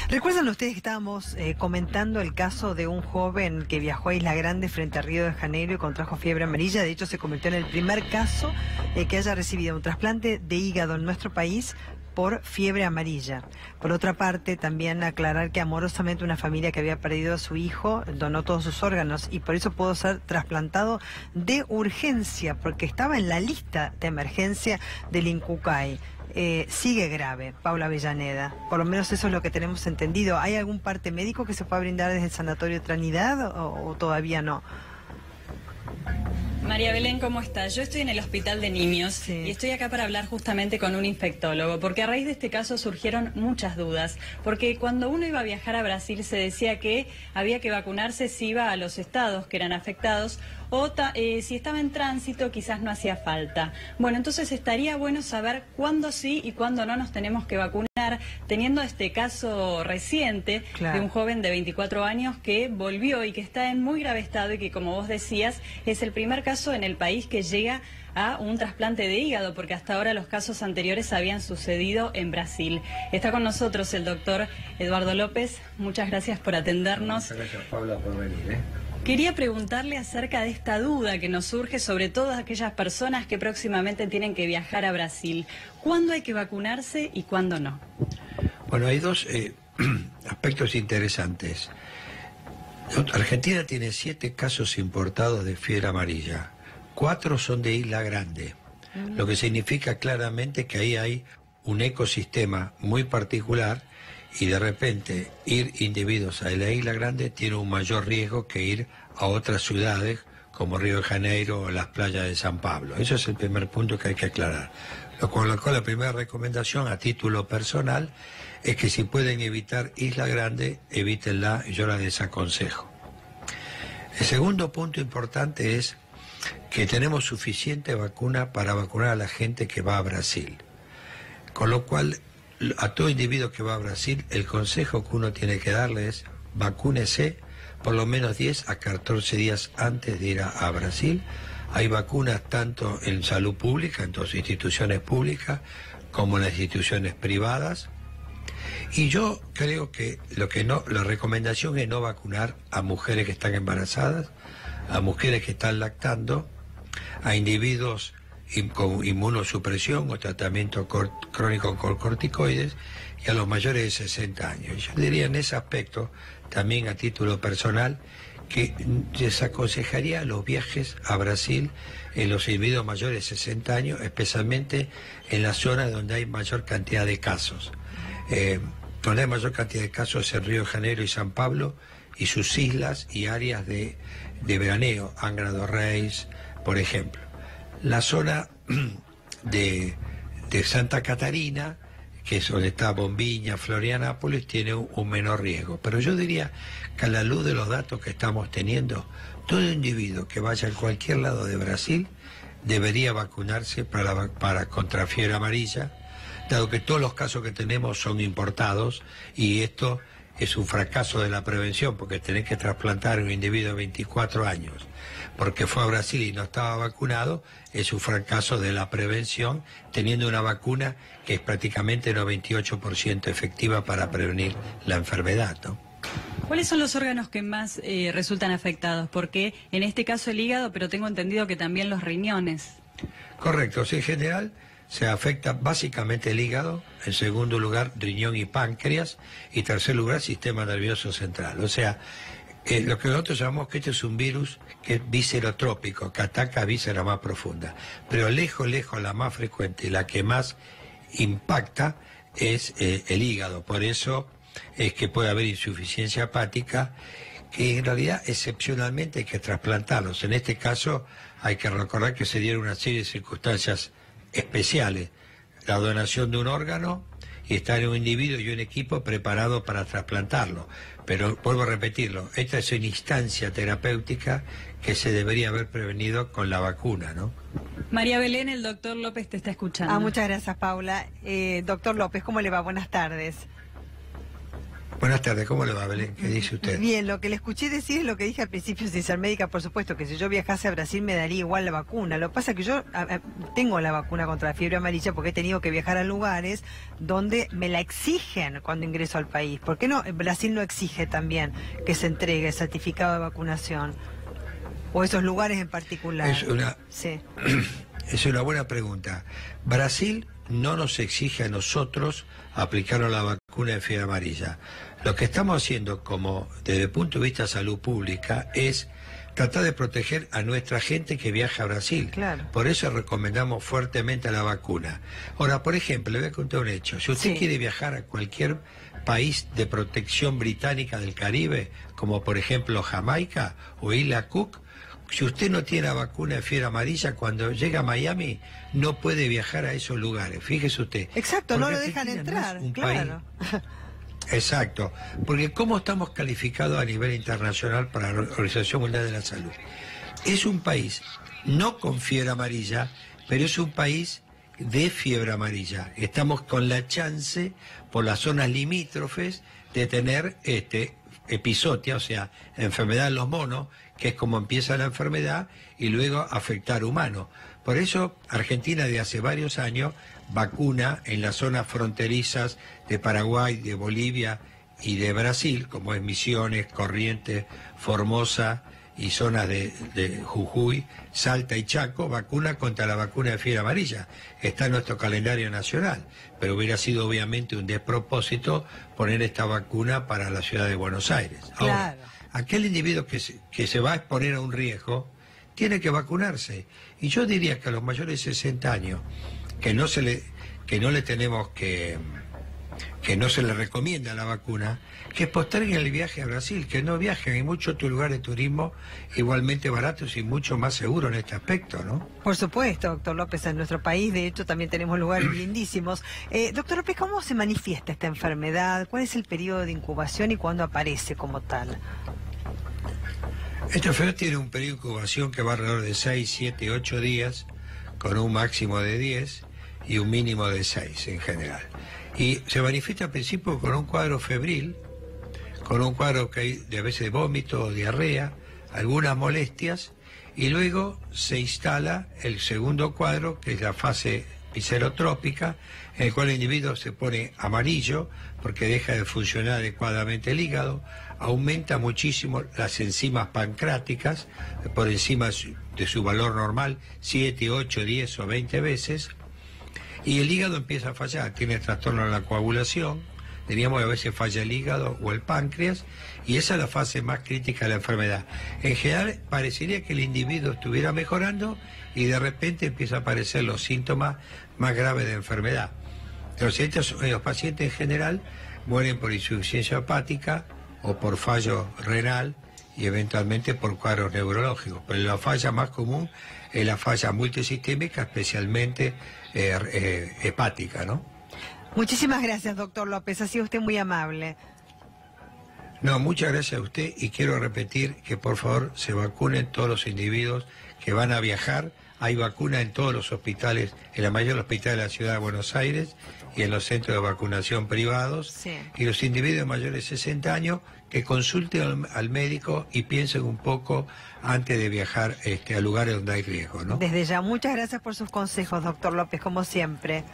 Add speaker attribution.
Speaker 1: ¿Recuerdan ustedes que estábamos comentando el caso de un joven que viajó a Isla Grande frente a Río de Janeiro y contrajo fiebre amarilla? De hecho, se convirtió en el primer caso que haya recibido un trasplante de hígado en nuestro país por fiebre amarilla. Por otra parte, también aclarar que amorosamente una familia que había perdido a su hijo donó todos sus órganos y por eso pudo ser trasplantado de urgencia, porque estaba en la lista de emergencia del INCUCAI. Sigue grave, Paula Avellaneda. Por lo menos eso es lo que tenemos entendido. ¿Hay algún parte médico que se pueda brindar desde el Sanatorio Trinidad o todavía no?
Speaker 2: María Belén, ¿cómo estás? Yo estoy en el Hospital de Niños, sí, y estoy acá para hablar justamente con un infectólogo, porque a raíz de este caso surgieron muchas dudas, porque cuando uno iba a viajar a Brasil se decía que había que vacunarse si iba a los estados que eran afectados, o si estaba en tránsito quizás no hacía falta. Bueno, entonces estaría bueno saber cuándo sí y cuándo no nos tenemos que vacunar, teniendo este caso reciente, claro, de un joven de 24 años que volvió y que está en muy grave estado y que, como vos decías, es el primer caso en el país que llega a un trasplante de hígado, porque hasta ahora los casos anteriores habían sucedido en Brasil. Está con nosotros el doctor Eduardo López. Muchas gracias por atendernos.
Speaker 3: Muchas gracias, Paula, por venir.
Speaker 2: Quería preguntarle acerca de esta duda que nos surge sobre todas aquellas personas que próximamente tienen que viajar a Brasil. ¿Cuándo hay que vacunarse y cuándo no?
Speaker 3: Bueno, hay dos aspectos interesantes. Argentina tiene 7 casos importados de fiebre amarilla. 4 son de Isla Grande, lo que significa claramente que ahí hay un ecosistema muy particular y de repente ir individuos a la Isla Grande tiene un mayor riesgo que ir a otras ciudades como Río de Janeiro o las playas de San Pablo. Ese es el primer punto que hay que aclarar. Con lo cual la primera recomendación a título personal es que si pueden evitar Isla Grande, evítenla, y yo la desaconsejo. El segundo punto importante es que tenemos suficiente vacuna para vacunar a la gente que va a Brasil. Con lo cual, a todo individuo que va a Brasil, el consejo que uno tiene que darle es vacúnese por lo menos 10 a 14 días antes de ir a Brasil. Hay vacunas tanto en salud pública, en todas las instituciones públicas, como en las instituciones privadas. Y yo creo que la recomendación es no vacunar a mujeres que están embarazadas, a mujeres que están lactando, a individuos con inmunosupresión o tratamiento crónico con corticoides y a los mayores de 60 años. Yo diría en ese aspecto, también a título personal, que desaconsejaría los viajes a Brasil en los individuos mayores de 60 años, especialmente en las zonas donde hay mayor cantidad de casos. Donde hay mayor cantidad de casos es en Río de Janeiro y San Pablo y sus islas y áreas de veraneo, Angra dos Reis, por ejemplo. La zona de Santa Catarina, que es donde está Bombiña, Florianópolis, tiene un menor riesgo. Pero yo diría que a la luz de los datos que estamos teniendo, todo individuo que vaya a cualquier lado de Brasil debería vacunarse contra fiebre amarilla, dado que todos los casos que tenemos son importados y esto es un fracaso de la prevención, porque tenés que trasplantar a un individuo de 24 años porque fue a Brasil y no estaba vacunado, es un fracaso de la prevención, teniendo una vacuna que es prácticamente 98% efectiva para prevenir la enfermedad, ¿no?
Speaker 2: ¿Cuáles son los órganos que más resultan afectados? Porque en este caso el hígado, pero tengo entendido que también los riñones.
Speaker 3: Correcto, sí, en general se afecta básicamente el hígado, en segundo lugar riñón y páncreas, y tercer lugar sistema nervioso central. O sea, lo que nosotros llamamos que este es un virus que es viscerotrópico, que ataca a víscera más profunda. Pero lejos, la más frecuente y la que más impacta es el hígado. Por eso es que puede haber insuficiencia hepática, que en realidad excepcionalmente hay que trasplantarlos. En este caso hay que recordar que se dieron una serie de circunstancias especiales. La donación de un órgano y estar en un individuo y un equipo preparado para trasplantarlo. Pero vuelvo a repetirlo, esta es una instancia terapéutica que se debería haber prevenido con la vacuna, ¿no?
Speaker 2: María Belén, el doctor López te está escuchando.
Speaker 1: Muchas gracias, Paula. Doctor López, ¿cómo le va? Buenas tardes.
Speaker 3: Buenas tardes, ¿cómo le va, Belén? ¿Qué dice usted?
Speaker 1: Bien, lo que le escuché decir es lo que dije al principio sin ser médica, por supuesto, que si yo viajase a Brasil me daría igual la vacuna. Lo que pasa es que yo tengo la vacuna contra la fiebre amarilla porque he tenido que viajar a lugares donde me la exigen cuando ingreso al país. ¿Por qué no? Brasil no exige también que se entregue el certificado de vacunación. O esos lugares en particular.
Speaker 3: Sí. Es una buena pregunta. Brasil no nos exige a nosotros aplicarnos la vacuna de fiebre amarilla. Lo que estamos haciendo como desde el punto de vista de salud pública es tratar de proteger a nuestra gente que viaja a Brasil.
Speaker 1: Claro.
Speaker 3: Por eso recomendamos fuertemente la vacuna. Ahora, por ejemplo, le voy a contar un hecho. Si usted quiere viajar a cualquier país de protección británica del Caribe, como por ejemplo Jamaica o Isla Cook, si usted no tiene la vacuna de fiebre amarilla, cuando llega a Miami no puede viajar a esos lugares. Fíjese usted.
Speaker 1: Exacto, no lo dejan entrar, claro.
Speaker 3: Exacto, porque ¿cómo estamos calificados a nivel internacional para la Organización Mundial de la Salud? Es un país no con fiebre amarilla, pero es un país de fiebre amarilla. Estamos con la chance, por las zonas limítrofes, de tener epizotia, o sea, enfermedad en los monos, que es como empieza la enfermedad, y luego afectar humanos. Por eso Argentina de hace varios años vacuna en las zonas fronterizas de Paraguay, de Bolivia y de Brasil, como es Misiones, Corrientes, Formosa y zonas de Jujuy, Salta y Chaco, vacuna contra la vacuna de fiebre amarilla. Está en nuestro calendario nacional, pero hubiera sido obviamente un despropósito poner esta vacuna para la ciudad de Buenos Aires. Ahora,
Speaker 1: Claro.
Speaker 3: Aquel individuo que se va a exponer a un riesgo tiene que vacunarse. Y yo diría que a los mayores de 60 años, que no se le recomienda la vacuna, que posterguen el viaje a Brasil, que no viajen. Hay muchos otros lugares de turismo igualmente baratos y mucho más seguros en este aspecto, ¿no?
Speaker 1: Por supuesto, doctor López, en nuestro país, de hecho, también tenemos lugares lindísimos. Doctor López, ¿cómo se manifiesta esta enfermedad? ¿Cuál es el periodo de incubación y cuándo aparece como tal?
Speaker 3: Esta enfermedad tiene un periodo de incubación que va alrededor de 6, 7, 8 días, con un máximo de 10 y un mínimo de 6 en general. Y se manifiesta al principio con un cuadro febril, con un cuadro que hay de a veces de vómito o diarrea, algunas molestias, y luego se instala el segundo cuadro, que es la fase piserotrópica, en el cual el individuo se pone amarillo porque deja de funcionar adecuadamente el hígado, aumenta muchísimo las enzimas pancreáticas por encima de su valor normal, 7, 8, 10 o 20 veces, y el hígado empieza a fallar, tiene trastorno en la coagulación, diríamos que a veces falla el hígado o el páncreas, y esa es la fase más crítica de la enfermedad. En general parecería que el individuo estuviera mejorando y de repente empiezan a aparecer los síntomas más graves de enfermedad. Los pacientes en general mueren por insuficiencia hepática o por fallo renal y eventualmente por cuadros neurológicos. Pero la falla más común es la falla multisistémica, especialmente hepática, ¿no?
Speaker 1: Muchísimas gracias, doctor López. Ha sido usted muy amable.
Speaker 3: No, muchas gracias a usted y quiero repetir que por favor se vacunen todos los individuos que van a viajar. Hay vacuna en todos los hospitales, en la mayoría de los hospitales de la ciudad de Buenos Aires y en los centros de vacunación privados.
Speaker 1: Sí.
Speaker 3: Y los individuos mayores de 60 años que consulten al médico y piensen un poco antes de viajar a lugares donde hay riesgo, ¿no?
Speaker 1: Desde ya, muchas gracias por sus consejos, doctor López, como siempre.